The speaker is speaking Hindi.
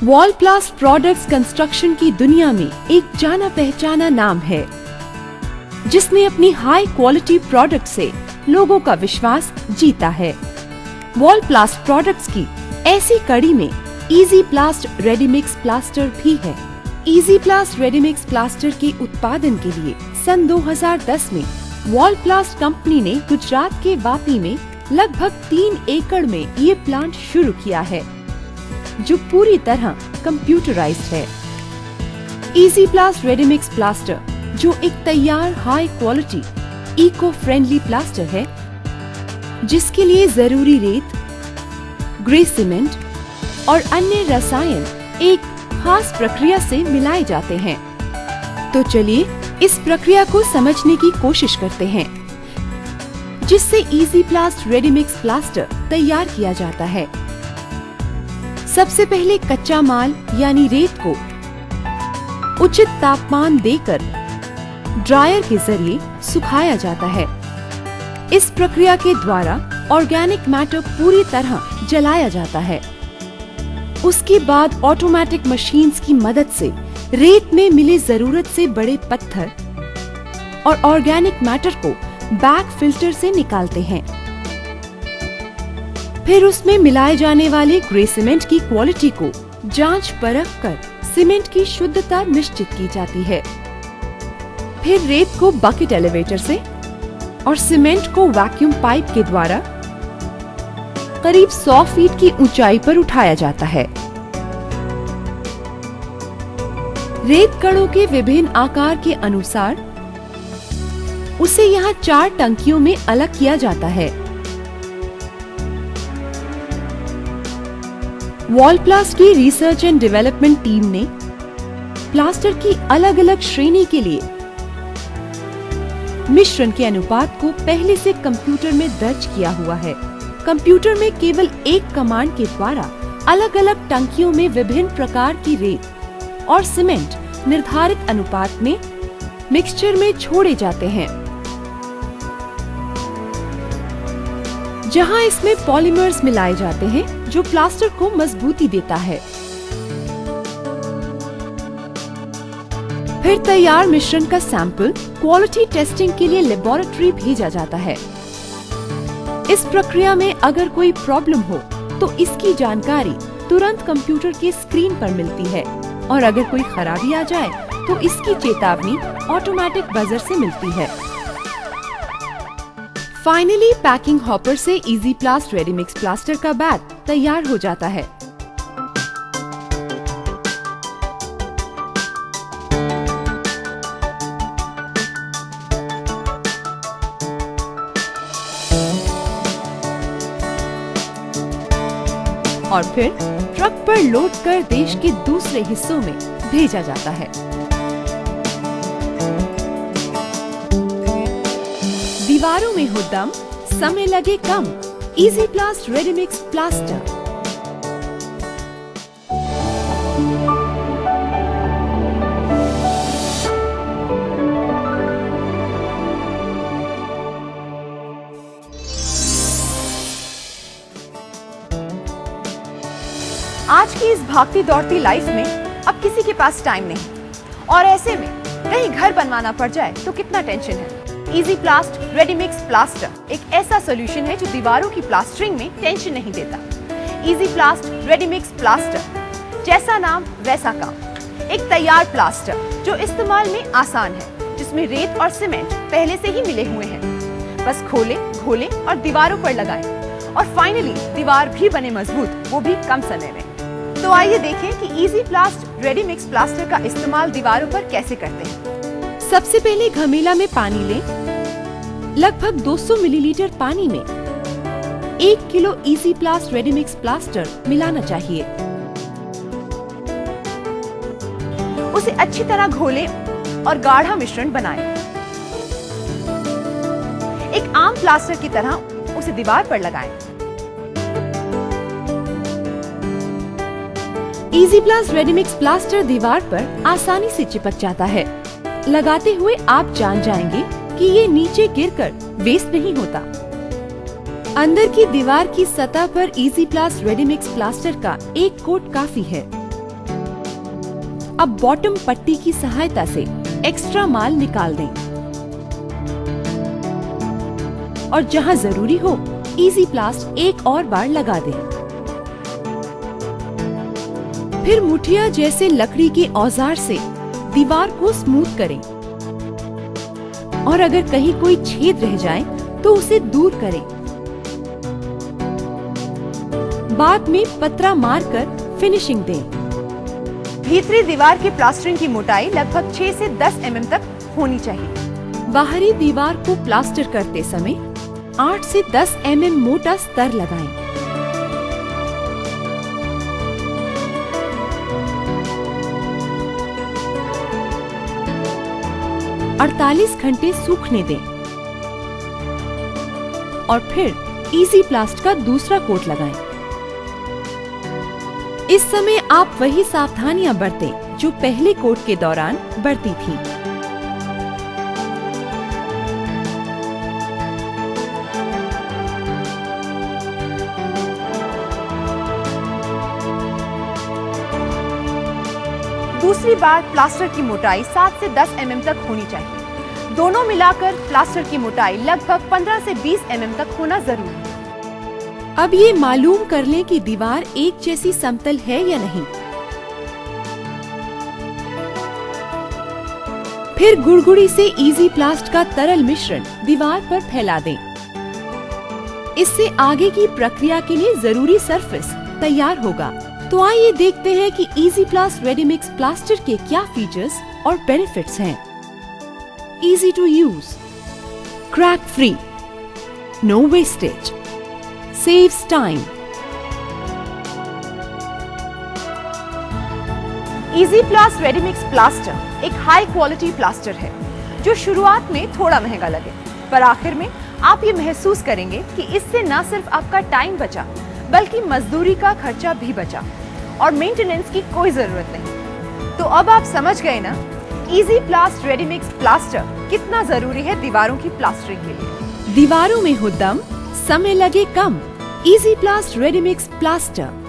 वॉलप्लास्ट प्रोडक्ट्स कंस्ट्रक्शन की दुनिया में एक जाना पहचाना नाम है, जिसने अपनी हाई क्वालिटी प्रोडक्ट से लोगों का विश्वास जीता है। वॉलप्लास्ट प्रोडक्ट्स की ऐसी कड़ी में इजी प्लास्ट रेडीमिक्स प्लास्टर भी है। इजी प्लास्ट रेडीमिक्स प्लास्टर के उत्पादन के लिए सन 2010 में वॉलप्लास्ट कंपनी ने गुजरात के वापी में लगभग 3 एकड़ में ये प्लांट शुरू किया है, जो पूरी तरह कंप्यूटराइज्ड है। इजी प्लास्ट रेडीमिक्स प्लास्टर, जो एक तैयार high quality eco friendly plaster है, जिसके लिए जरूरी रेत, ग्रे सीमेंट और अन्य रसायन एक खास प्रक्रिया से मिलाए जाते हैं। तो चलिए इस प्रक्रिया को समझने की कोशिश करते हैं, जिससे इजी प्लास्ट रेडीमिक्स प्लास्टर तैयार किया जाता है। सबसे पहले कच्चा माल यानी रेत को उचित तापमान देकर ड्रायर के जरिए सुखाया जाता है। इस प्रक्रिया के द्वारा ऑर्गेनिक मैटर पूरी तरह जलाया जाता है। उसके बाद ऑटोमेटिक मशीन्स की मदद से रेत में मिले जरूरत से बड़े पत्थर और ऑर्गेनिक मैटर को बैक फिल्टर से निकालते हैं। फिर उसमें मिलाए जाने वाले ग्रे सीमेंट की क्वालिटी को जांच परख कर सीमेंट की शुद्धता निश्चित की जाती है। फिर रेत को बकेट एलिवेटर से और सीमेंट को वैक्यूम पाइप के द्वारा करीब 100 फीट की ऊंचाई पर उठाया जाता है। रेत कणों के विभिन्न आकार के अनुसार उसे यहाँ 4 टंकियों में अलग किया जाता है। वॉलप्लास्ट की रिसर्च एंड डेवलपमेंट टीम ने प्लास्टर की अलग अलग श्रेणी के लिए मिश्रण के अनुपात को पहले से कंप्यूटर में दर्ज किया हुआ है। कंप्यूटर में केवल एक कमांड के द्वारा अलग अलग टंकियों में विभिन्न प्रकार की रेत और सीमेंट निर्धारित अनुपात में मिक्सचर में छोड़े जाते हैं, जहां इसमें पॉलीमर्स मिलाए जाते हैं, जो प्लास्टर को मजबूती देता है। फिर तैयार मिश्रण का सैंपल क्वालिटी टेस्टिंग के लिए लेबोरेटरी भेजा जाता है। इस प्रक्रिया में अगर कोई प्रॉब्लम हो तो इसकी जानकारी तुरंत कंप्यूटर के स्क्रीन पर मिलती है, और अगर कोई खराबी आ जाए तो इसकी चेतावनी ऑटोमेटिक बजर से मिलती है। फाइनली पैकिंग हॉपर से इजी प्लास्ट रेडीमिक्स प्लास्टर का बैग तैयार हो जाता है। और फिर ट्रक पर लोड कर देश के दूसरे हिस्सों में भेजा जाता है। दीवारों में हो दम, समय लगे कम। Easy plast readymix plaster. आज की इस भागती दौड़ती लाइफ में अब किसी के पास टाइम नहीं, और ऐसे में कहीं घर बनवाना पड़ जाए तो कितना टेंशन है। इजी प्लास्ट रेडीमिक्स प्लास्टर एक ऐसा सोल्यूशन है जो दीवारों की प्लास्टरिंग में टेंशन नहीं देता। इजी प्लास्ट रेडीमिक्स प्लास्टर, जैसा नाम वैसा काम। एक तैयार प्लास्टर जो इस्तेमाल में आसान है, जिसमें रेत और सीमेंट पहले से ही मिले हुए हैं। बस खोलें, घोलें और दीवारों पर लगाएं, और फाइनली दीवार भी बने मजबूत, वो भी कम समय में। तो आइए देखें कि इजी प्लास्ट रेडीमिक्स प्लास्टर का इस्तेमाल दीवारों पर कैसे करते हैं। सबसे पहले घमेला में पानी लें। लगभग 200 मिलीलीटर पानी में 1 kilo easy plast readymix plaster मिलाना चाहिए। उसे अच्छी तरह घोलें और गाढ़ा मिश्रण बनाएं। एक आम प्लास्टर की तरह उसे दीवार पर लगाएं। इजी प्लास्ट रेडीमिक्स प्लास्टर दीवार पर आसानी से चिपक जाता है। लगाते हुए आप जान जाएंगे कि ये नीचे गिरकर वेस्ट नहीं होता। अंदर की दीवार की सतह पर इजी प्लास्ट रेडीमिक्स प्लास्टर का एक कोट काफी है। अब बॉटम पट्टी की सहायता से एक्स्ट्रा माल निकाल दें और जहां जरूरी हो इजी प्लास्ट एक और बार लगा दें। फिर मुठिया जैसे लकड़ी के औजार से दीवार को स्मूथ करें और अगर कहीं कोई छेद रह जाए तो उसे दूर करें। बाद में पतरा मारकर फिनिशिंग दें। भीतरी दीवार की प्लास्टरिंग की मोटाई लगभग 6 से 10 mm तक होनी चाहिए। बाहरी दीवार को प्लास्टर करते समय 8 से 10 mm मोटा स्तर लगाएं। अड़तालीस घंटे सूखने दें और फिर इजी प्लास्ट का दूसरा कोट लगाएं। इस समय आप वही सावधानियां बरतें जो पहले कोट के दौरान बरती थी। दूसरी बार प्लास्टर की मोटाई 7 से 10 mm तक होनी चाहिए। दोनों मिलाकर प्लास्टर की मोटाई लगभग 15 से 20 mm तक होना जरूरी है। अब ये मालूम कर लें कि दीवार एक जैसी समतल है या नहीं। फिर गुड़गुड़ी से इजी प्लास्ट का तरल मिश्रण दीवार पर फैला दें। इससे आगे की प्रक्रिया के लिए जरूरी सरफेस तैयार होगा। तो आइए देखते हैं कि इजी प्लास्ट रेडीमिक्स प्लास्टर के क्या फीचर्स और बेनिफिट्स हैं। Easy to use, crack free, no wastage, saves time. Easy plast readymix plaster एक हाई क्वालिटी प्लास्टर है जो शुरुआत में थोड़ा महंगा लगे, पर आखिर में आप ये महसूस करेंगे कि इससे न सिर्फ आपका टाइम बचा बल्कि मजदूरी का खर्चा भी बचा और मेंटेनेंस की कोई जरूरत नहीं। तो अब आप समझ गए ना, इजी प्लास्ट रेडीमिक्स प्लास्टर कितना जरूरी है दीवारों की प्लास्टरिंग के लिए। दीवारों में हो दम, समय लगे कम। Easy plast readymix plaster.